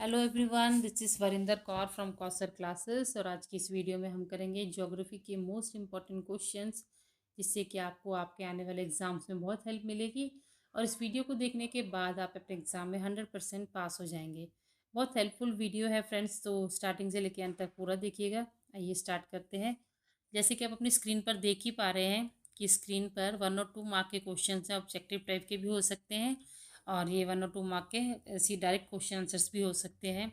Hello everyone, this is Varinder Kaur from Kausar classes. और आज की इस वीडियो में हम करेंगे ज्योग्राफी के मोस्ट इम्पॉर्टेंट क्वेश्चंस, जिससे कि आपको आपके आने वाले एग्जाम्स में बहुत हेल्प मिलेगी। और इस वीडियो को देखने के बाद आप अपने एग्ज़ाम में 100% पास हो जाएंगे। बहुत हेल्पफुल वीडियो है फ्रेंड्स, तो स्टार्टिंग से लेकर अंत तक पूरा देखिएगा। आइए स्टार्ट करते हैं। जैसे कि आप अपनी स्क्रीन पर देख ही पा रहे हैं कि स्क्रीन पर 1 और 2 मार्क के क्वेश्चन हैं। ऑब्जेक्टिव टाइप के भी हो सकते हैं और ये 1 और 2 मार्क के ऐसी डायरेक्ट क्वेश्चन आंसर्स भी हो सकते हैं।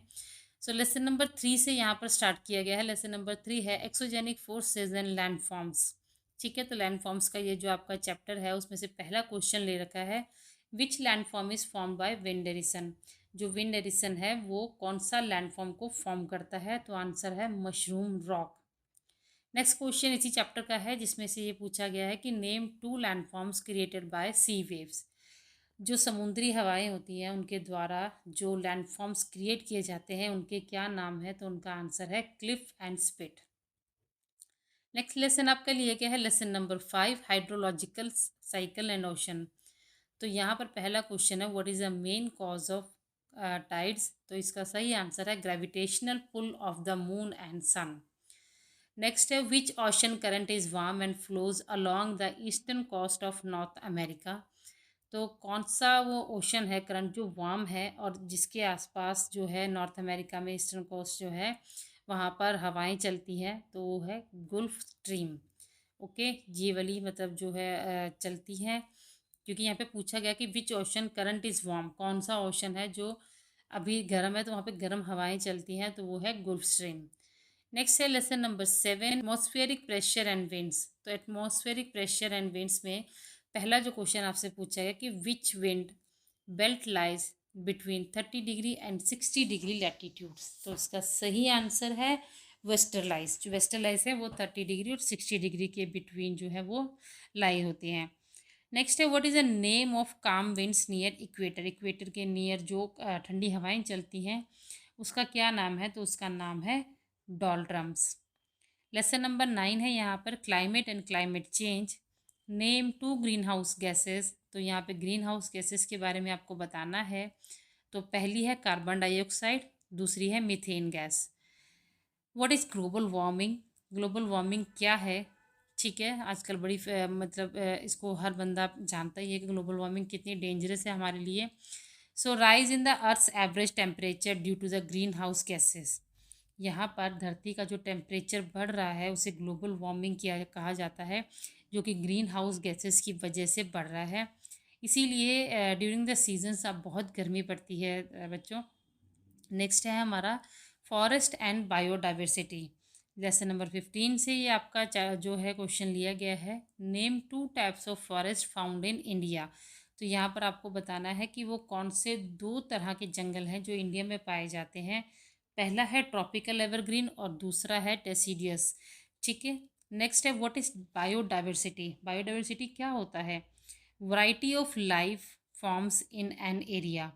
सो लेसन नंबर 3 से यहाँ पर स्टार्ट किया गया है। लेसन नंबर 3 है exogenic forces and land forms. ठीक है, तो लैंड फॉर्म्स का ये जो आपका चैप्टर है उसमें से पहला क्वेश्चन ले रखा है, which land form is form by wind erosion. जो विंड एरिसन है वो कौन सा लैंड फॉर्म को फॉर्म करता है, तो आंसर है मशरूम रॉक। नेक्स्ट क्वेश्चन इसी चैप्टर का है, जिसमें से ये पूछा गया है कि name 2 landforms created by sea waves. जो समुद्री हवाएं होती हैं उनके द्वारा जो लैंडफॉर्म्स क्रिएट किए जाते हैं उनके क्या नाम है, तो उनका आंसर है cliff and spit. Next lesson आपका लिए गया है lesson number 5, hydrological cycle and ocean. तो यहाँ पर पहला क्वेश्चन है, what is the main cause of tides. तो इसका सही आंसर है gravitational pull of the moon and sun. Next है, which ocean current is warm and flows along the eastern coast of North America. तो कौन सा वो ओशन है करंट जो वार्म है और जिसके आसपास जो है नॉर्थ अमेरिका में ईस्टर्न कोस्ट जो है वहाँ पर हवाएं चलती हैं, तो वो है गुल्फ स्ट्रीम। ओके, ये वाली मतलब जो है चलती हैं, क्योंकि यहाँ पे पूछा गया कि विच ओशन करंट इज़ वार्म, कौन सा ओशन है जो अभी गर्म है तो वहाँ पे गर्म हवाएं चलती हैं, तो वो है गुल्फ स्ट्रीम। नेक्स्ट है lesson number 7, atmospheric pressure and winds. तो एटमॉस्फेरिक प्रेशर एंड विंड्स में पहला जो क्वेश्चन आपसे पूछा गया कि which wind belt lies between 30 degree and 60 degree latitudes. तो इसका सही आंसर है वेस्टरलाइज। जो वेस्टरलाइज है वो 30 डिग्री और 60 डिग्री के बिटवीन जो है वो लाई होती हैं। नेक्स्ट है, what is the name of काम विंड्स नियर इक्वेटर। इक्वेटर के नियर जो ठंडी हवाएं चलती हैं उसका क्या नाम है, तो उसका नाम है डॉल्ड्रम्स। लेसन नंबर 9 है यहाँ पर climate and climate change. Name 2 green house gases. तो यहाँ पे ग्रीन हाउस गैसेस के बारे में आपको बताना है। तो पहली है कार्बन डाइऑक्साइड, दूसरी है methane gas. What is global warming. Global warming क्या है। ठीक है, आजकल बड़ी मतलब इसको हर बंदा जानता ही है कि ग्लोबल वार्मिंग कितनी डेंजरस है हमारे लिए। So rise in the earth's average temperature due to the green house gases. यहाँ पर धरती का जो टेम्परेचर बढ़ रहा है उसे ग्लोबल वार्मिंग किया कहा जाता है, जो कि ग्रीन हाउस गैसेस की वजह से बढ़ रहा है। इसीलिए ड्यूरिंग द सीजन्स अब बहुत गर्मी पड़ती है बच्चों। नेक्स्ट है हमारा forest and biodiversity. Lesson number 15 से ये आपका जो है क्वेश्चन लिया गया है, name 2 types of forest found in India. तो यहाँ पर आपको बताना है कि वो कौन से 2 तरह के जंगल हैं जो इंडिया में पाए जाते हैं। पहला है ट्रॉपिकल एवरग्रीन और दूसरा है डेसीडियस। ठीक है, नेक्स्ट है, व्हाट इज बायोडाइवर्सिटी। बायोडाइवर्सिटी क्या होता है, variety of life forms in an area.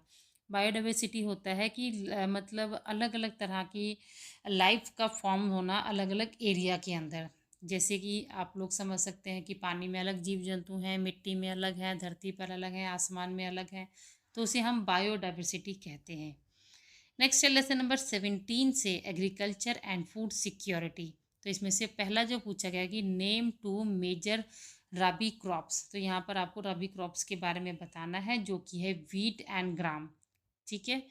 Biodiversity होता है कि मतलब अलग अलग तरह की लाइफ का फॉर्म होना अलग अलग एरिया के अंदर। जैसे कि आप लोग समझ सकते हैं कि पानी में अलग जीव जंतु हैं, मिट्टी में अलग हैं, धरती पर अलग हैं, आसमान में अलग हैं, तो उसे हम बायोडाइवर्सिटी कहते हैं। नेक्स्ट है लेसन नंबर 17 से एग्रीकल्चर एंड फूड सिक्योरिटी। तो इसमें से पहला जो पूछा गया कि नेम 2 मेजर रबी क्रॉप्स। तो यहाँ पर आपको रबी क्रॉप्स के बारे में बताना है, जो कि है वीट एंड ग्राम। ठीक है,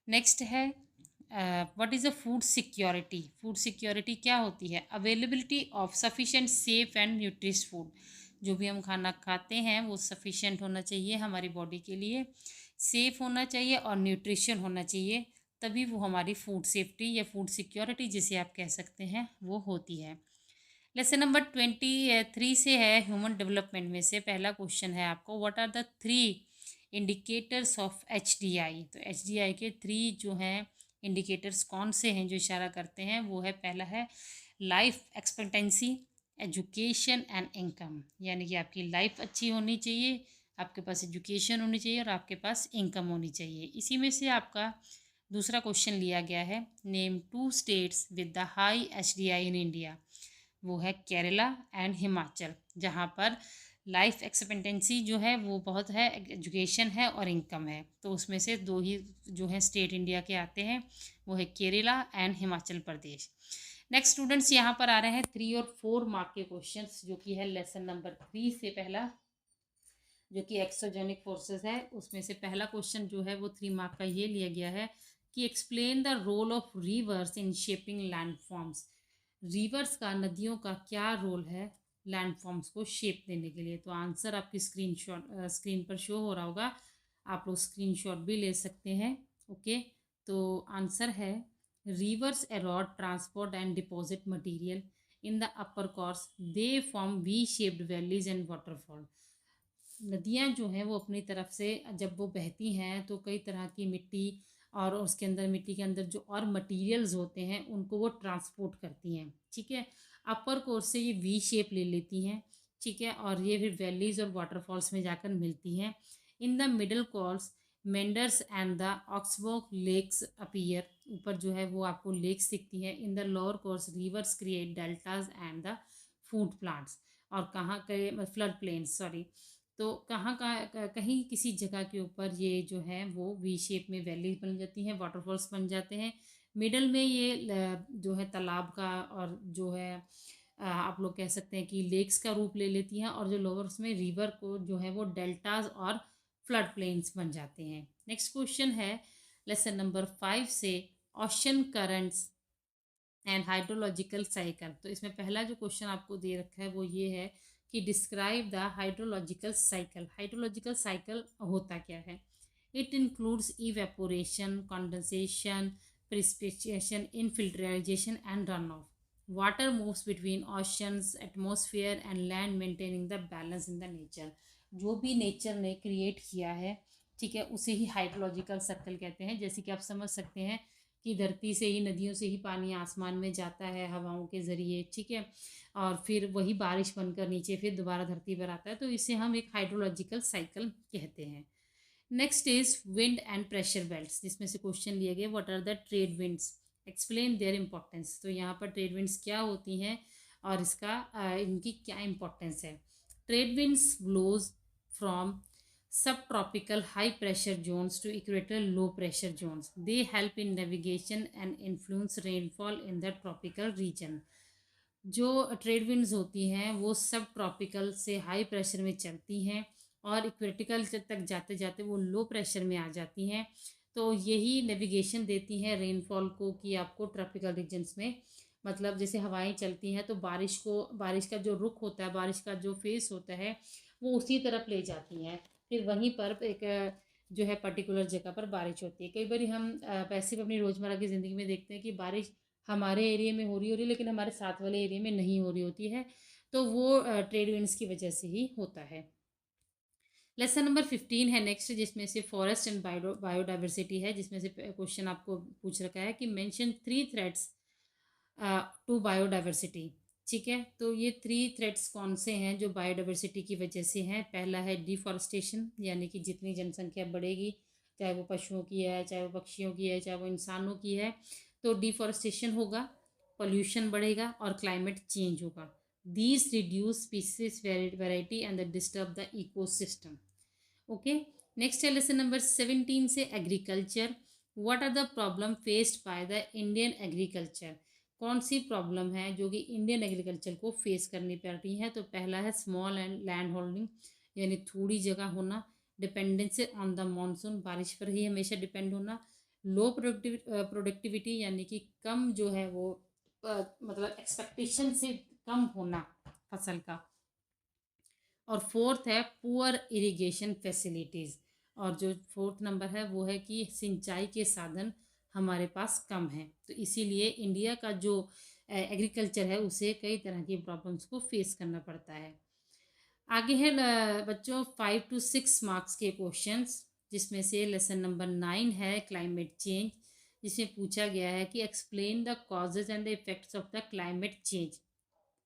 नेक्स्ट है what is a food security. Food security क्या होती है, availability of sufficient safe and nutritious food. जो भी हम खाना खाते हैं वो सफिशेंट होना चाहिए हमारी बॉडी के लिए, सेफ होना चाहिए और न्यूट्रिशन होना चाहिए, तभी वो हमारी फूड सेफ्टी या फूड सिक्योरिटी जिसे आप कह सकते हैं वो होती है। लेसन नंबर 23 से है ह्यूमन डेवलपमेंट में से पहला क्वेश्चन है आपको, what are the 3 indicators of HDI। तो HDI के 3 जो हैं इंडिकेटर्स कौन से हैं जो इशारा करते हैं, वो है पहला है life expectancy, education and income. यानी कि आपकी लाइफ अच्छी होनी चाहिए, आपके पास एजुकेशन होनी चाहिए और आपके पास इनकम होनी चाहिए। इसी में से आपका दूसरा क्वेश्चन लिया गया है, name 2 states with the high HDI in India. वो है केरला एंड हिमाचल, जहाँ पर लाइफ एक्सपेक्टेंसी जो है वो बहुत है, एजुकेशन है और इनकम है। तो उसमें से दो ही जो है स्टेट इंडिया के आते हैं, वो है Kerala and Himachal Pradesh. Next students, यहाँ पर आ रहे हैं 3 और 4 मार्क के क्वेश्चंस, जो कि है लेसन नंबर 3 से पहला, जो कि एक्सोजेनिक फोर्सेस है। उसमें से पहला क्वेश्चन जो है वो 3 मार्क का ये लिया गया है कि explain the role of rivers in shaping landforms. Rivers का, नदियों का क्या रोल है लैंडफॉर्म्स को शेप देने के लिए। तो आंसर आपकी स्क्रीन पर शो हो रहा होगा, आप लोग स्क्रीनशॉट भी ले सकते हैं। ओके, तो आंसर है rivers erode transport and deposit material in the upper course, they form V shaped valleys and waterfall. नदियाँ जो हैं वो अपनी तरफ से जब वो बहती हैं तो कई तरह की मिट्टी, और उसके अंदर मिट्टी के अंदर जो और मटेरियल्स होते हैं उनको वो ट्रांसपोर्ट करती हैं। ठीक है, अपर कोर्स से ये वी शेप ले लेती हैं। ठीक है, और ये फिर वैलीज और वाटरफॉल्स में जाकर मिलती हैं। In the middle course meanders and the oxbow lakes appear, ऊपर जो है वो आपको लेक्स दिखती है। In the lower course rivers create deltas and the flood plains, और कहाँ के फ्लड प्लेन्स, सॉरी। तो कहाँ कहाँ कहीं किसी जगह के ऊपर ये जो है वो वी शेप में वैली बन जाती हैं, वाटरफॉल्स बन जाते हैं। मिडल में ये जो है तालाब का, और जो है आप लोग कह सकते हैं कि लेक्स का रूप ले लेती हैं, और जो लोअर्स में रिवर को जो है वो डेल्टाज और फ्लड प्लेन्स बन जाते हैं। नेक्स्ट क्वेश्चन है लेसन नंबर 5 से, ocean currents and hydrological cycle. तो इसमें पहला जो क्वेश्चन आपको दे रखा है वो ये है कि describe the hydrological cycle. Hydrological cycle होता क्या है? It includes evaporation, condensation, precipitation, infiltration and run of. Water moves between oceans, atmosphere and land, maintaining the balance in the nature. जो भी नेचर ने क्रिएट किया है, ठीक है, उसे ही हाइड्रोलॉजिकल सर्कल कहते हैं। जैसे कि आप समझ सकते हैं कि धरती से ही, नदियों से ही पानी आसमान में जाता है हवाओं के ज़रिए, ठीक है, और फिर वही बारिश बनकर नीचे फिर दोबारा धरती पर आता है। तो इसे हम एक हाइड्रोलॉजिकल साइकिल कहते हैं। Next is wind and pressure belts, जिसमें से क्वेश्चन लिए गए what are the trade winds, explain their importance. तो यहाँ पर ट्रेड विंड्स क्या होती हैं और इसका इनकी क्या इंपॉर्टेंस है। Trade winds blows from subtropical high pressure zones to equatorial low pressure zones. They help in navigation and influence rainfall in the tropical region. जो ट्रेड विंड्स होती हैं वो सब ट्रॉपिकल से हाई प्रेशर में चलती हैं, और इक्वेटिकल तक जाते जाते वो लो प्रेशर में आ जाती हैं। तो यही नेविगेशन देती हैं रेनफॉल को, कि आपको ट्रॉपिकल रीजन्स में, मतलब जैसे हवाएं चलती हैं तो बारिश का जो रुख होता है, बारिश का जो फेस होता है, वो उसी तरफ ले जाती हैं। फिर वहीं पर एक जो है पर्टिकुलर जगह पर बारिश होती है। कई बार हम वैसे भी अपनी रोज़मर्रा की ज़िंदगी में देखते हैं कि बारिश हमारे एरिया में हो रही है, लेकिन हमारे साथ वाले एरिया में नहीं हो रही होती है। तो वो ट्रेड विंड्स की वजह से ही होता है। लेसन नंबर 15 है नेक्स्ट, जिसमें से फॉरेस्ट एंड बायोडाइवर्सिटी है, जिसमें से क्वेश्चन आपको पूछ रखा है कि मेंशन 3 थ्रेट्स टू बायोडाइवर्सिटी। ठीक है, तो ये 3 थ्रेट्स कौन से हैं जो बायोडाइवर्सिटी की वजह से हैं। पहला है डिफॉरेस्टेशन, यानी कि जितनी जनसंख्या बढ़ेगी, चाहे वो पशुओं की है, चाहे वो पक्षियों की है, चाहे वो इंसानों की है, तो डिफॉरेस्टेशन होगा, पोल्यूशन बढ़ेगा और क्लाइमेट चेंज होगा। These reduce species variety and disturb the ecosystem. Okay, next है लेसन नंबर 17 से agriculture. What are the problem faced by the Indian agriculture. कौन सी प्रॉब्लम है जो कि इंडियन एग्रीकल्चर को फेस करनी पड़ रही है। तो पहला है स्मॉल एंड लैंड होल्डिंग, यानी थोड़ी जगह होना, डिपेंडेंसी ऑन द मानसून, बारिश पर ही हमेशा डिपेंड होना, लो प्रोडक्टिविटी, यानी कि कम जो है वो मतलब एक्सपेक्टेशन से कम होना फसल का, और फोर्थ है पुअर इरिगेशन फैसिलिटीज़, और जो फोर्थ नंबर है वो है कि सिंचाई के साधन हमारे पास कम हैं। तो इसीलिए इंडिया का जो एग्रीकल्चर है उसे कई तरह की प्रॉब्लम्स को फेस करना पड़ता है। आगे है बच्चों 5 to 6 मार्क्स के क्वेश्चंस, जिसमें से लेसन नंबर 9 है क्लाइमेट चेंज, जिसमें पूछा गया है कि explain the causes and the effects of the climate change.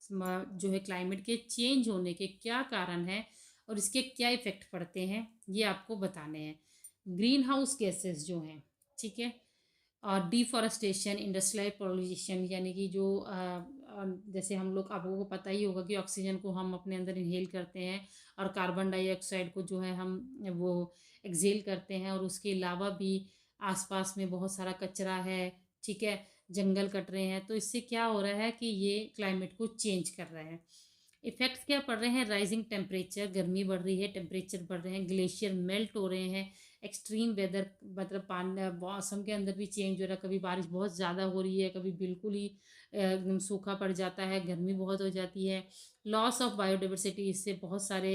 जो है क्लाइमेट के चेंज होने के क्या कारण हैं और इसके क्या इफ़ेक्ट पड़ते हैं, ये आपको बताने हैं। ग्रीन हाउस गैसेस जो हैं, ठीक है, और डिफॉरेस्टेशन, इंडस्ट्रियल पॉल्यूशन, यानी कि जो जैसे हम लोग, आपको पता ही होगा कि ऑक्सीजन को हम अपने अंदर इनहेल करते हैं और कार्बन डाइऑक्साइड को जो है हम वो एक्सहेल करते हैं। और उसके अलावा भी आसपास में बहुत सारा कचरा है, ठीक है, जंगल कट रहे हैं, तो इससे क्या हो रहा है कि ये क्लाइमेट को चेंज कर रहे हैं। इफेक्ट्स क्या पड़ रहे हैं? राइजिंग टेम्परेचर, गर्मी बढ़ रही है, टेम्परेचर बढ़ रहे हैं, ग्लेशियर मेल्ट हो रहे हैं, एक्सट्रीम वेदर, मतलब पानी मौसम के अंदर भी चेंज हो रहा है, कभी बारिश बहुत ज़्यादा हो रही है, कभी बिल्कुल ही एकदम सूखा पड़ जाता है, गर्मी बहुत हो जाती है। लॉस ऑफ बायोडाइवर्सिटी, इससे बहुत सारे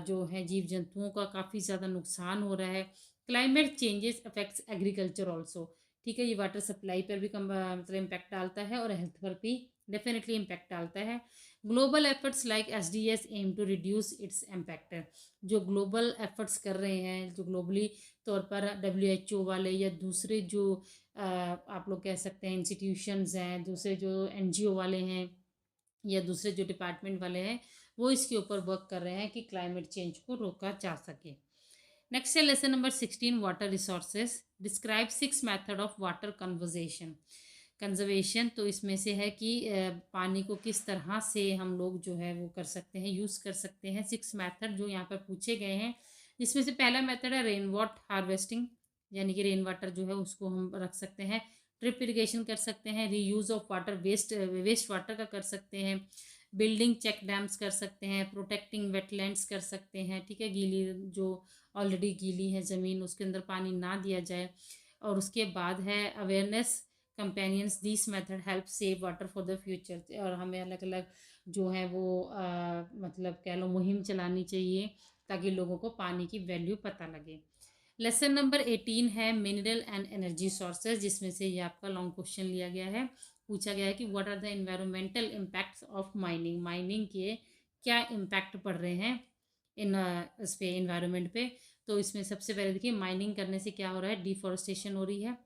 जो है जीव जंतुओं का काफ़ी ज़्यादा नुकसान हो रहा है। Climate changes affects agriculture also, ठीक है, ये वाटर सप्लाई पर भी कम मतलब इम्पैक्ट डालता है और हेल्थ पर भी डेफिनेटली इम्पैक्ट डालता है। Global efforts like SDS aim to reduce its impact, जो ग्लोबल एफर्ट्स कर रहे हैं, जो ग्लोबली तौर पर डब्ल्यूएचओ वाले या दूसरे जो आप लोग कह सकते हैं इंस्टीट्यूशंस हैं, दूसरे जो एनजीओ वाले हैं या दूसरे जो डिपार्टमेंट वाले हैं, वो इसके ऊपर वर्क कर रहे हैं कि क्लाइमेट चेंज को रोका जा सके। नेक्स्ट है lesson number 16, water resources. Describe 6 method of water conversation conservation. तो इसमें से है कि पानी को किस तरह से हम लोग जो है वो कर सकते हैं, यूज़ कर सकते हैं। 6 मेथड जो यहाँ पर पूछे गए हैं, जिसमें से पहला मेथड है रेन वाटर हार्वेस्टिंग, यानी कि रेन वाटर जो है उसको हम रख सकते हैं। ड्रिप इरिगेशन कर सकते हैं, reuse of water, waste water का कर सकते हैं, बिल्डिंग चेक डैम्स कर सकते हैं, प्रोटेक्टिंग वेटलैंड्स कर सकते हैं, ठीक है, गीली जो ऑलरेडी गीली है ज़मीन उसके अंदर पानी ना दिया जाए। और उसके बाद है awareness companions, this method help save water for the future. और हमें अलग अलग जो है वो मतलब कह लो मुहिम चलानी चाहिए ताकि लोगों को पानी की वैल्यू पता लगे। लेसन नंबर 18 है मिनरल एंड एनर्जी सोर्सेज, जिसमें से ये आपका लॉन्ग क्वेश्चन लिया गया है। पूछा गया है कि what are the environmental impacts of mining, mining के क्या इम्पैक्ट पड़ रहे हैं इन इस पे इन्वायरमेंट पे। तो इसमें सबसे पहले देखिए, माइनिंग करने से क्या हो रहा है, डिफॉरेस्टेशन हो रही है,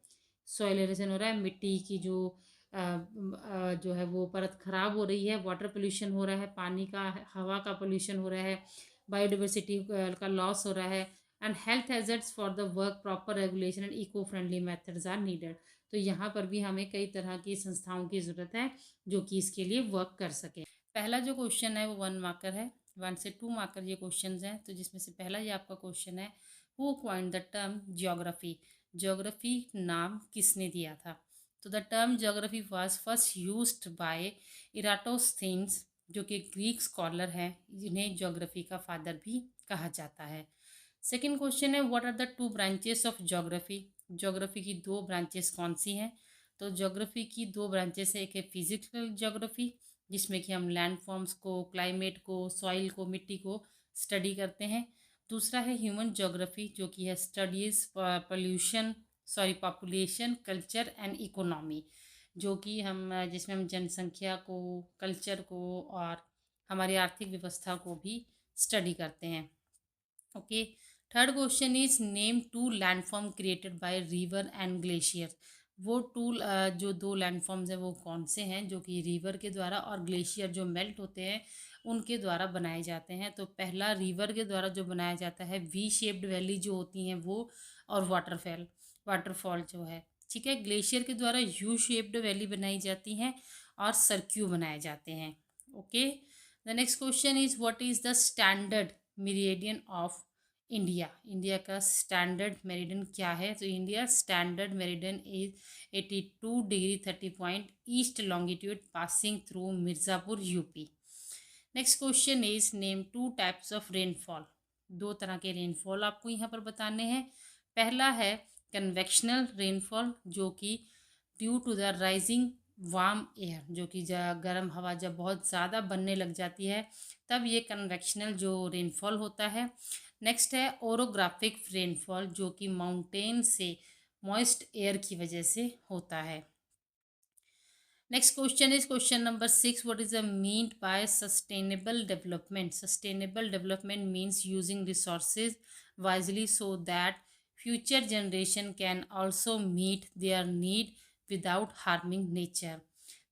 सॉइल एरोजन हो रहा है, मिट्टी की जो है वो परत खराब हो रही है, वाटर पोल्यूशन हो रहा है, पानी का हवा का पोल्यूशन हो रहा है, बायोडाइवर्सिटी का लॉस हो रहा है, and health hazards for the work, proper regulation and eco friendly methods are needed. तो यहाँ पर भी हमें कई तरह की संस्थाओं की ज़रूरत है जो कि इसके लिए वर्क कर सकें। पहला जो क्वेश्चन है वो 1 मार्कर है, 1 से 2 मार्कर ये क्वेश्चन हैं। तो जिसमें से पहला ये आपका क्वेश्चन है, who coined the term geography, geography नाम किसने दिया था। तो the term geography was first used by Eratosthenes, जो कि ग्रीक स्कॉलर हैं, जिन्हें ज्योग्राफी का फादर भी कहा जाता है। सेकेंड क्वेश्चन है, what are the 2 branches of geography, geography की 2 ब्रांचेस कौन सी हैं। तो ज्योग्राफी की 2 ब्रांचेस है, एक है फिजिकल ज्योग्राफी, जिसमें कि हम लैंड फॉर्म्स को, क्लाइमेट को, सॉइल को, मिट्टी को स्टडी करते हैं। दूसरा है ह्यूमन ज्योग्राफी, जो कि है studies population, culture and economy, जो कि हम जिसमें हम जनसंख्या को, कल्चर को और हमारी आर्थिक व्यवस्था को भी स्टडी करते हैं। Okay, third question is name 2 landform created by river and glacier. वो जो 2 लैंडफॉर्म्स हैं वो कौन से हैं जो कि रिवर के द्वारा और ग्लेशियर जो मेल्ट होते हैं उनके द्वारा बनाए जाते हैं। तो पहला रिवर के द्वारा जो बनाया जाता है, वी शेप्ड वैली जो होती हैं वो, और वाटरफॉल जो है, ठीक है। ग्लेशियर के द्वारा यू शेप्ड वैली बनाई जाती हैं और सर्क्यू बनाए जाते हैं। Okay, the next question is what is the standard meridian of India, India का स्टैंडर्ड मेरिडियन क्या है। तो India standard meridian is 82 degree 30 point east longitude passing through Mirzapur UP. Next question is name 2 types of rainfall, 2 तरह के rainfall आपको यहाँ पर बताने हैं। पहला है कन्वेक्शनल रेनफॉल, जो कि due to the rising warm air, जो कि गर्म हवा जब बहुत ज़्यादा बनने लग जाती है तब ये कन्वेक्शनल जो रेनफॉल होता है। नेक्स्ट है ओरोग्राफिक रेनफॉल, जो कि माउंटेन से मॉइस्ट एयर की वजह से होता है। Next question is question number 6, what is the mean by sustainable development. Sustainable development means using resources wisely so that future generation can also meet their need without harming nature.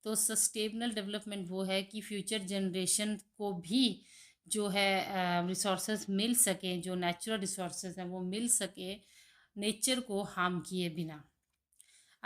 तो sustainable development वो है कि future generation को भी जो है resources मिल सके, जो नेचुरल रिसोर्सेज हैं वो मिल सके नेचर को हार्म किए बिना।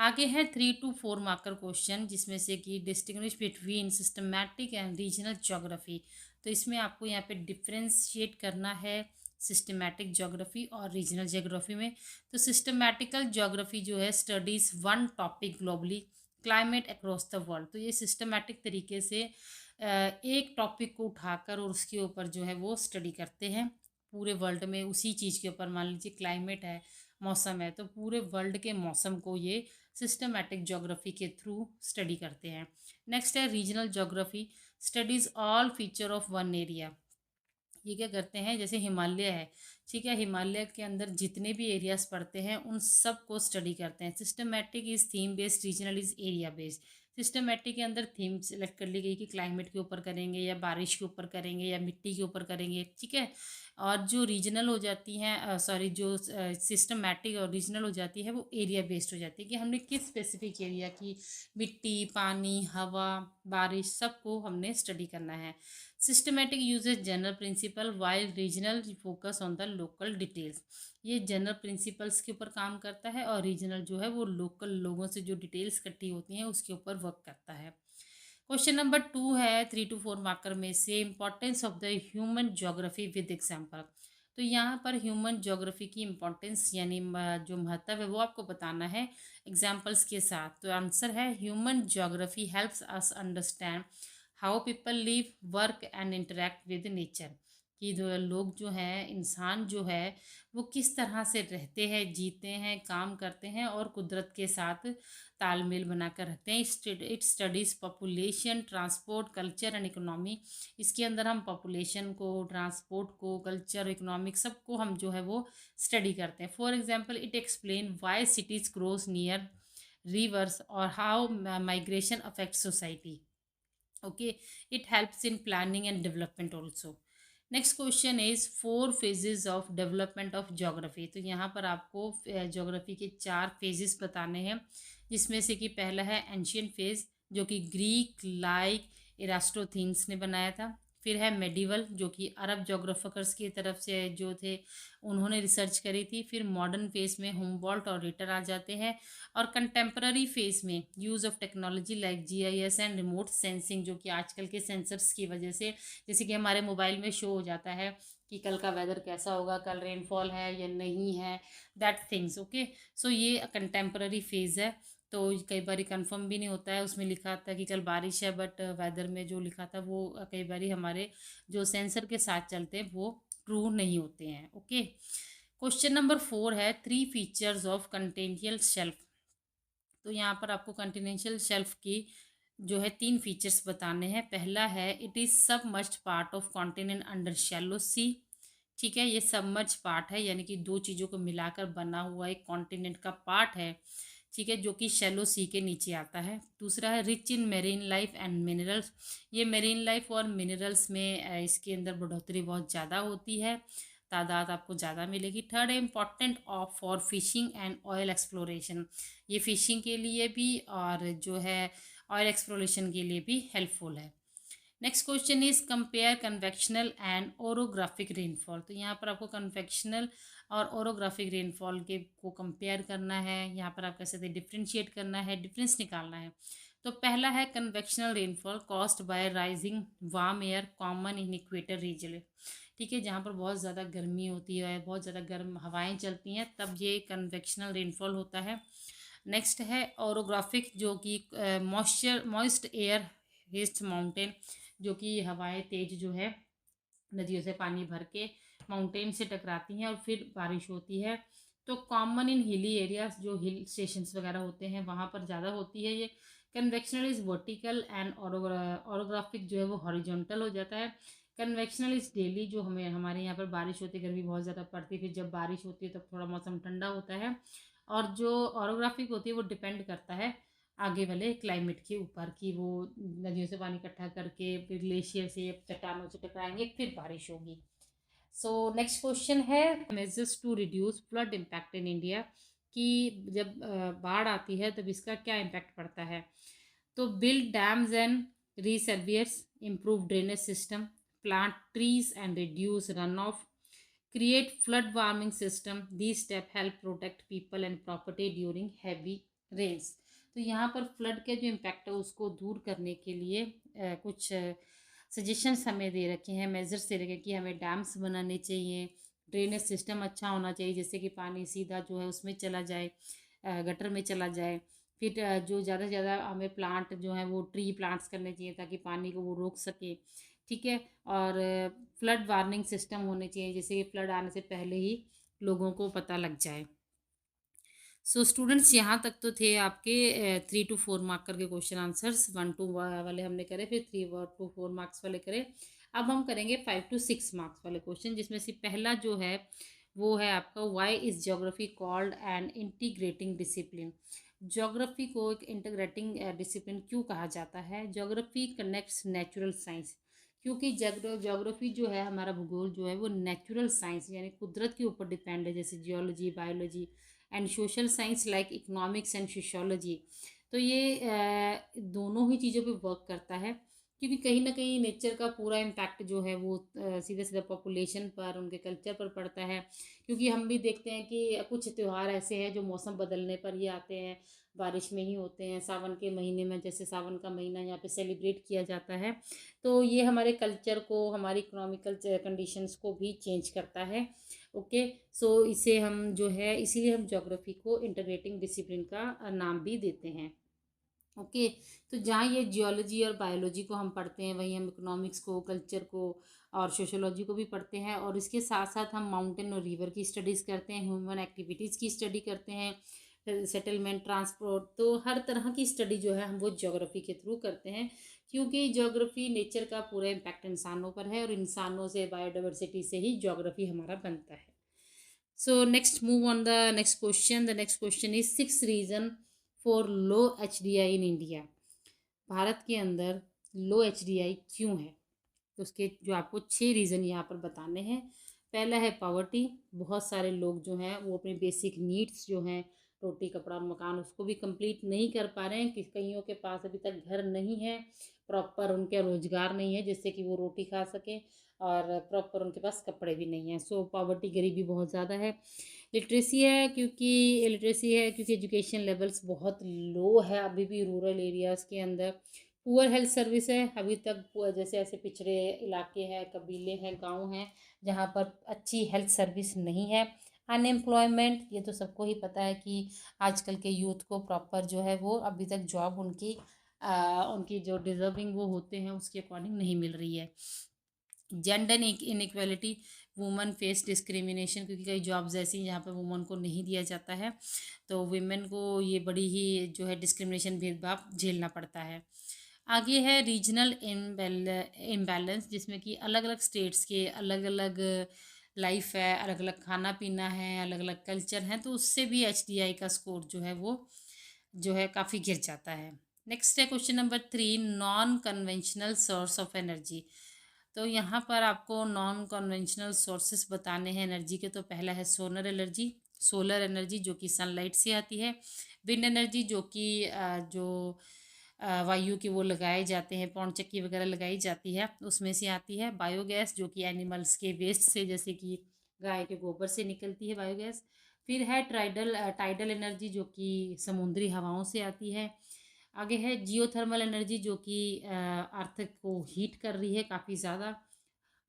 आगे है 3 to 4 मार्कर क्वेश्चन, जिसमें से कि distinguish between systematic and regional geography. तो इसमें आपको यहाँ पे डिफ्रेंशिएट करना है सिस्टमैटिक ज्योग्राफी और रीजनल ज्योग्राफी में। तो सिस्टमैटिकल ज्योग्राफी जो है studies one topic globally, climate across the world. तो ये सिस्टमैटिक तरीके से एक टॉपिक को उठाकर और उसके ऊपर जो है वो स्टडी करते हैं पूरे वर्ल्ड में उसी चीज़ के ऊपर। मान लीजिए क्लाइमेट है, मौसम है, तो पूरे वर्ल्ड के मौसम को ये सिस्टमैटिक ज्योग्राफी के थ्रू स्टडी करते हैं। नेक्स्ट है regional geography, studies all feature of one area. ये क्या करते हैं, जैसे हिमालय है, ठीक है, हिमालय के अंदर जितने भी एरियाज पड़ते हैं उन सब को स्टडी करते हैं। Systematic is theme based, regional is area based. Systematic के अंदर थीम सेलेक्ट कर ली गई कि क्लाइमेट के ऊपर करेंगे या बारिश के ऊपर करेंगे या मिट्टी के ऊपर करेंगे, ठीक है। और जो रीजनल हो जाती हैं, सॉरी, जो सिस्टमैटिक और रीजनल हो जाती है वो एरिया बेस्ड हो जाती है कि हमने किस स्पेसिफिक एरिया की मिट्टी, पानी, हवा, बारिश सबको हमने स्टडी करना है। Systematic uses general principle while regional focus on the local details. ये जनरल प्रिंसिपल्स के ऊपर काम करता है और रीजनल जो है वो लोकल लोगों से जो डिटेल्स इकट्ठी होती हैं उसके ऊपर वर्क करता है। क्वेश्चन नंबर 2 है 3 to 4 मार्कर में से, importance of the human geography with example. तो यहाँ पर ह्यूमन ज्योग्राफी की इंपॉर्टेंस यानी जो महत्व है वो आपको बताना है एग्जाम्पल्स के साथ। तो आंसर है human geography helps us understand how people live, work and interact with nature. कि जो लोग जो हैं, इंसान जो है वो किस तरह से रहते हैं, जीते हैं, काम करते हैं और कुदरत के साथ तालमेल बनाकर रखते हैं। It studies population, transport, culture and economy. इसके अंदर हम पॉपुलेशन को, ट्रांसपोर्ट को, कल्चर, इकोनॉमिक सबको हम जो है वो स्टडी करते हैं। For example it explain why cities grows near rivers और how migration affect society. Okay, it helps in planning and development also. Next question is 4 phases of development of geography. तो यहाँ पर आपको ज्योग्राफी के 4 phases बताने हैं, जिसमें से कि पहला है एंशियंट फेज, जो कि ग्रीक लाइक इरास्टोथीन्स ने बनाया था। फिर है मेडिवल, जो कि अरब जोग्राफर्स की तरफ से जो थे उन्होंने रिसर्च करी थी। फिर मॉडर्न फेज में हुम्बोल्ट और रिटर आ जाते हैं। और कंटेम्पररी फेज में use of technology like GIS and remote sensing, जो कि आजकल के सेंसर्स की वजह से, जैसे कि हमारे मोबाइल में शो हो जाता है कि कल का वेदर कैसा होगा, कल रेनफॉल है या नहीं है, दैट थिंग्स। ओके, सो ये कंटेम्पररी फेज है। तो कई बार कंफर्म भी नहीं होता है, उसमें लिखा था कि कल बारिश है, बट वेदर में जो लिखा था वो कई बार हमारे जो सेंसर के साथ चलते हैं वो ट्रू नहीं होते हैं। ओके, क्वेश्चन नंबर 4 है 3 फीचर्स ऑफ कंटिनेंशियल शेल्फ। तो यहाँ पर आपको कंटिनेंशियल शेल्फ की जो है 3 फीचर्स बताने हैं। पहला है it is submerged part of continent under shallow sea. ठीक है, ये सबमर्ज पार्ट है, यानी कि 2 चीज़ों को मिलाकर बना हुआ एक कॉन्टिनेंट का पार्ट है, ठीक है, जो कि शैलो सी के नीचे आता है। दूसरा है rich in marine life and minerals. ये मेरीन लाइफ और मिनरल्स में इसके अंदर बढ़ोतरी बहुत ज़्यादा होती है, तादाद आपको ज़्यादा मिलेगी। थर्ड है important of for fishing and oil exploration. ये फिशिंग के लिए भी और जो है ऑयल एक्सप्लोरेशन के लिए भी हेल्पफुल है। Next question is compare convectional and orographic rainfall. तो यहाँ पर आपको कन्वेक्शनल और ओरोग्राफिक रेनफॉल के को कंपेयर करना है। यहाँ पर आप कह सकते हैं डिफ्रेंशिएट करना है, डिफरेंस निकालना है। तो पहला है convectional rainfall caused by rising warm air common in equator region. ठीक है, जहाँ पर बहुत ज़्यादा गर्मी होती है, बहुत ज़्यादा गर्म हवाएं चलती हैं, तब ये कन्वेक्शनल रेनफॉल होता है। नेक्स्ट है ओरोग्राफिक, जो कि मॉइस्ट एयर हिस्ट माउंटेन, जो कि हवाएं तेज जो है नदियों से पानी भर के माउंटेन से टकराती हैं और फिर बारिश होती है। तो कॉमन इन हिली एरियाज, जो हिल स्टेशंस वगैरह होते हैं वहाँ पर ज़्यादा होती है ये। Convectional is vertical and orographic जो है वो हॉरिजॉन्टल हो जाता है। कन्वेक्शनल इज़ डेली, जो हमें हमारे यहाँ पर बारिश होती है, गर्मी बहुत ज़्यादा पड़ती है, फिर जब बारिश होती है तब थोड़ा मौसम ठंडा होता है। और जो ओरोग्राफिक होती है वो डिपेंड करता है आगे वाले क्लाइमेट के ऊपर, कि वो नदियों से पानी इकट्ठा करके फिर ग्लेशियर से, चट्टानों से टकराएंगे, फिर बारिश होगी। सो नेक्स्ट क्वेश्चन है measures to reduce flood impact in India. कि जब बाढ़ आती है तब इसका क्या इम्पैक्ट पड़ता है। तो build dams and reservoirs, improve drainage system, plant trees and reduce run off, create flood warming system. These steps help protect people and property during heavy rains. तो यहाँ पर फ्लड के जो इम्पैक्ट है उसको दूर करने के लिए कुछ सजेशंस हमें दे रखे हैं, मेजर्स दे रखे हैं कि हमें डैम्स बनाने चाहिए, ड्रेनेज सिस्टम अच्छा होना चाहिए जिससे कि पानी सीधा जो है उसमें चला जाए, गटर में चला जाए। फिर जो ज़्यादा से ज़्यादा हमें प्लांट जो है वो ट्री प्लांट्स करने चाहिए ताकि पानी को वो रोक सके, ठीक है। और फ्लड वार्निंग सिस्टम होने चाहिए जिससे कि फ्लड आने से पहले ही लोगों को पता लग जाए। सो स्टूडेंट्स यहाँ तक तो थे आपके 3 to 4 मार्क करके क्वेश्चन आंसर्स, 1 to वाले हमने करे, फिर 3 to 4 मार्क्स वाले करे। अब हम करेंगे 5 to 6 मार्क्स वाले क्वेश्चन, जिसमें से पहला जो है वो है आपका why is geography called an integrating discipline. Geography को एक इंटीग्रेटिंग डिसिप्लिन क्यों कहा जाता है? ज्योग्राफी कनेक्ट्स नेचुरल साइंस, क्योंकि ज्योग्राफी जो है हमारा भूगोल जो है वो नेचुरल साइंस यानी कुदरत के ऊपर डिपेंड है, जैसे geology, biology and social science like economics and sociology. तो ये दोनों ही चीज़ों पे वर्क करता है, क्योंकि कहीं ना कहीं नेचर का पूरा इम्पैक्ट जो है वो सीधे सीधे पॉपुलेशन पर, उनके कल्चर पर पड़ता है। क्योंकि हम भी देखते हैं कि कुछ त्यौहार ऐसे हैं जो मौसम बदलने पर ही आते हैं, बारिश में ही होते हैं, सावन के महीने में, जैसे सावन का महीना यहाँ पे सेलिब्रेट किया जाता है। तो ये हमारे कल्चर को, हमारी इकोनॉमिकल कंडीशंस को भी चेंज करता है। ओके। सो इसे हम जो है, इसीलिए हम ज्योग्राफी को इंटीग्रेटिंग डिसिप्लिन का नाम भी देते हैं। ओके। तो जहाँ ये जियोलॉजी और बायोलॉजी को हम पढ़ते हैं, वहीं हम इकोनॉमिक्स को, कल्चर को और सोशोलॉजी को भी पढ़ते हैं, और इसके साथ साथ हम माउंटेन और रिवर की स्टडीज़ करते हैं, ह्यूमन एक्टिविटीज़ की स्टडी करते हैं, सेटलमेंट, ट्रांसपोर्ट, तो हर तरह की स्टडी जो है हम वो ज्योग्राफी के थ्रू करते हैं, क्योंकि ज्योग्राफी नेचर का पूरा इम्पैक्ट इंसानों पर है, और इंसानों से, बायोडाइवर्सिटी से ही ज्योग्राफी हमारा बनता है। So next move on the next question. The next question is 6 reason for low HDI in India. Bharat के अंदर लो HDI क्यों है? तो उसके जो आपको 6 रीज़न यहाँ पर बताने हैं। पहला है पॉवर्टी, बहुत सारे लोग जो हैं वो अपने बेसिक नीड्स जो हैं, रोटी, कपड़ा, मकान, उसको भी कंप्लीट नहीं कर पा रहे हैं, कि कईयों के पास अभी तक घर नहीं है, प्रॉपर उनके रोजगार नहीं है जिससे कि वो रोटी खा सके, और प्रॉपर उनके पास कपड़े भी नहीं हैं। सो पॉवर्टी, गरीबी बहुत ज़्यादा है। लिटरेसी है क्योंकि एजुकेशन लेवल्स बहुत लो है अभी भी रूरल एरियाज़ के अंदर। पुअर हेल्थ सर्विस है अभी तक, जैसे ऐसे पिछड़े इलाके हैं, कबीले हैं, गांव हैं जहाँ पर अच्छी हेल्थ सर्विस नहीं है। अनएम्प्लॉयमेंट, ये तो सबको ही पता है कि आजकल के यूथ को प्रॉपर जो है वो अभी तक जॉब उनकी जो डिज़र्विंग वो होते हैं उसके अकॉर्डिंग नहीं मिल रही है। Gender inequality, woman face discrimination, क्योंकि कई जॉब्स ऐसी हैं जहाँ पर वुमन को नहीं दिया जाता है, तो वुमेन को ये बड़ी ही जो है डिस्क्रिमिनेशन, भेदभाव झेलना पड़ता है। आगे है रीजनल इम्बैलेंस, जिसमें कि अलग अलग स्टेट्स के अलग अलग लाइफ है, अलग अलग खाना पीना है, अलग अलग कल्चर हैं, तो उससे भी HDI का स्कोर जो है वो जो है काफ़ी गिर जाता है। नेक्स्ट है question number 3, non conventional source of energy. तो यहाँ पर आपको नॉन कन्वेंशनल सोर्सेस बताने हैं एनर्जी के। तो पहला है सोलर एनर्जी जो कि सनलाइट से आती है। विंड एनर्जी जो कि जो वायु के वो लगाए जाते हैं, पौन चक्की वगैरह लगाई जाती है, उसमें से आती है। बायोगैस जो कि एनिमल्स के वेस्ट से, जैसे कि गाय के गोबर से निकलती है बायोगैस। फिर है टाइडल एनर्जी जो कि समुद्री हवाओं से आती है। आगे है जियोथर्मल एनर्जी जो कि अर्थ को हीट कर रही है काफ़ी ज़्यादा।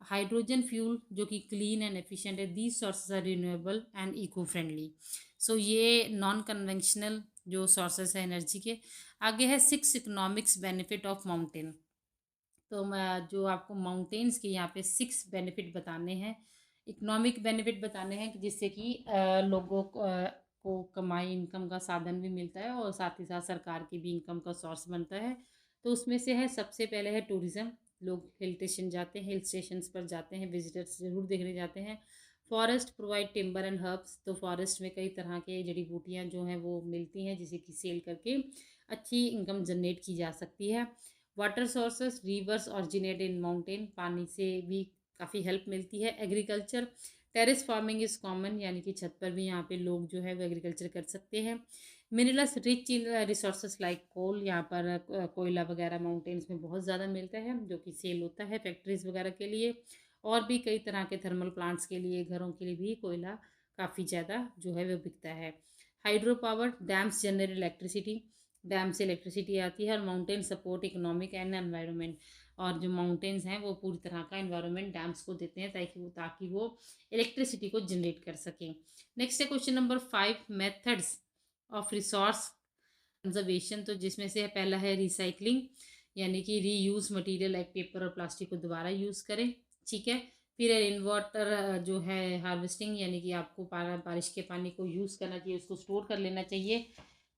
हाइड्रोजन फ्यूल जो कि क्लीन एंड एफिशिएंट है। These sources are renewable and eco friendly. So ये नॉन कन्वेंशनल जो सोर्सेज है एनर्जी के। आगे है 6 इकोनॉमिक्स बेनिफिट ऑफ माउंटेन। तो मैं जो आपको माउंटेन्स के यहाँ पे 6 बेनिफिट बताने हैं, इकोनॉमिक बेनिफिट बताने हैं, कि जिससे कि लोगों को कमाई, इनकम का साधन भी मिलता है, और साथ ही साथ सरकार की भी इनकम का सोर्स बनता है। तो उसमें से है, सबसे पहले है टूरिज़्म। लोग हिल स्टेशंस पर जाते हैं, विजिटर्स ज़रूर देखने जाते हैं। Forest provide timber and herbs, तो फॉरेस्ट में कई तरह के जड़ी बूटियाँ जो हैं वो मिलती हैं, जिसे कि सेल करके अच्छी इनकम जनरेट की जा सकती है। Water sources, reverse originate in mountain, पानी से भी काफ़ी हेल्प मिलती है। Agriculture, terrace farming is common, यानी कि छत पर भी यहाँ पे लोग जो है वो एग्रीकल्चर कर सकते हैं। Minerals rich in resources like coal, यहाँ पर कोयला वगैरह माउंटेन्स में बहुत ज़्यादा मिलता है जो कि सेल होता है फैक्ट्रीज वगैरह के लिए, और भी कई तरह के थर्मल प्लांट्स के लिए, घरों के लिए भी कोयला काफ़ी ज़्यादा जो है वो बिकता है। Hydro power, dams generate electricity, dam से इलेक्ट्रिसिटी आती है। और mountain support economic and environment, और जो माउंटेन्स हैं वो पूरी तरह का एनवायरनमेंट डैम्स को देते हैं ताकि वो इलेक्ट्रिसिटी को जनरेट कर सकें। नेक्स्ट है question number 5, methods of resource conservation. तो जिसमें से पहला है रिसाइकलिंग, यानी कि रीयूज मटेरियल लाइक पेपर और प्लास्टिक को दोबारा यूज़ करें। ठीक है। फिर रेन वाटर जो है हार्वेस्टिंग, यानी कि आपको बारिश के पानी को यूज़ करना चाहिए, उसको स्टोर कर लेना चाहिए।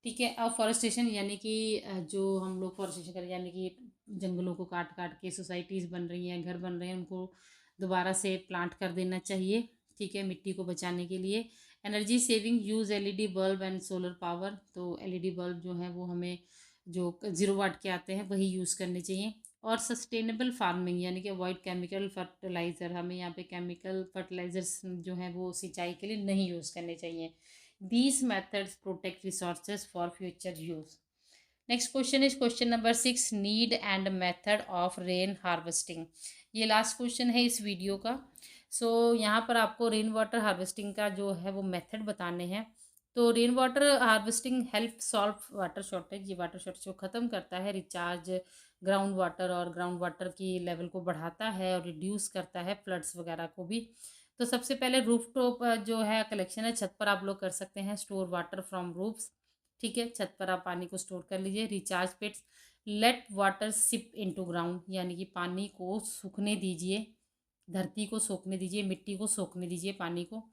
ठीक है। और फॉरेस्टेशन, यानी कि जो हम लोग फॉरेस्टेशन करें, यानी कि जंगलों को काट काट के सोसाइटीज़ बन रही हैं, घर बन रहे हैं, उनको दोबारा से प्लांट कर देना चाहिए। ठीक है, मिट्टी को बचाने के लिए। Energy saving, use LED bulb and solar power. तो एलईडी बल्ब जो है वो हमें जो 0 वाट के आते हैं वही यूज़ करने चाहिए। और सस्टेनेबल फार्मिंग, यानी कि अवॉइड केमिकल फर्टिलाइज़र, हमें यहाँ पे केमिकल फर्टिलाइजर्स जो हैं वो सिंचाई के लिए नहीं यूज़ करने चाहिए। These methods protect resources for future use. Next question is question number 6, need and method of rain harvesting. ये लास्ट क्वेश्चन है इस वीडियो का। यहाँ पर आपको रेन वाटर हार्वेस्टिंग का जो है वो मेथड बताने हैं। तो rain water harvesting help solve water shortage, ये वाटर शॉर्टेज को ख़त्म करता है, रिचार्ज ग्राउंड वाटर और ग्राउंड वाटर की लेवल को बढ़ाता है और रिड्यूस करता है फ्लड्स वगैरह को भी। तो सबसे पहले रूफ टॉप जो है कलेक्शन है, छत पर आप लोग कर सकते हैं स्टोर वाटर फ्रॉम रूफ्स। ठीक है, छत पर आप पानी को स्टोर कर लीजिए। Recharge pits, let water seep into ground, यानी कि पानी को सूखने दीजिए, धरती को सोखने दीजिए, मिट्टी को सोखने दीजिए पानी को।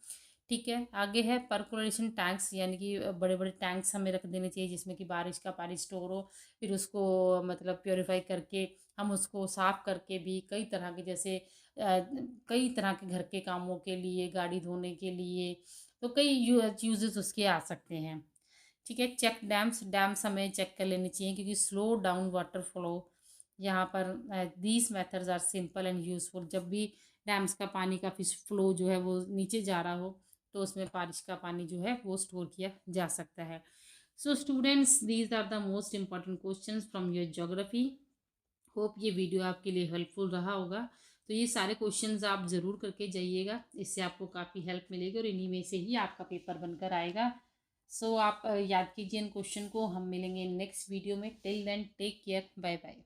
ठीक है। आगे है परकोलेशन टैंक्स, यानी कि बड़े बड़े टैंक्स हमें रख देने चाहिए जिसमें कि बारिश का पानी स्टोर हो। फिर उसको मतलब प्योरीफाई करके हम उसको साफ करके भी कई तरह के, जैसे कई तरह के घर के कामों के लिए, गाड़ी धोने के लिए, तो कई यूजेस उसके आ सकते हैं। ठीक है। चेक डैम्स, डैम्स हमें चेक कर लेने चाहिए क्योंकि स्लो डाउन वाटर फ्लो। यहाँ पर these methods are simple and useful. जब भी डैम्स का पानी का फिश फ्लो जो है वो नीचे जा रहा हो तो उसमें बारिश का पानी जो है वो स्टोर किया जा सकता है। So students, these are the most important questions from your geography. Hope ये वीडियो आपके लिए हेल्पफुल रहा होगा। तो ये सारे क्वेश्चंस आप ज़रूर करके जाइएगा, इससे आपको काफ़ी हेल्प मिलेगी और इन्हीं में से ही आपका पेपर बनकर आएगा। आप याद कीजिए इन क्वेश्चन को। हम मिलेंगे नेक्स्ट वीडियो में। Till then take care, bye bye.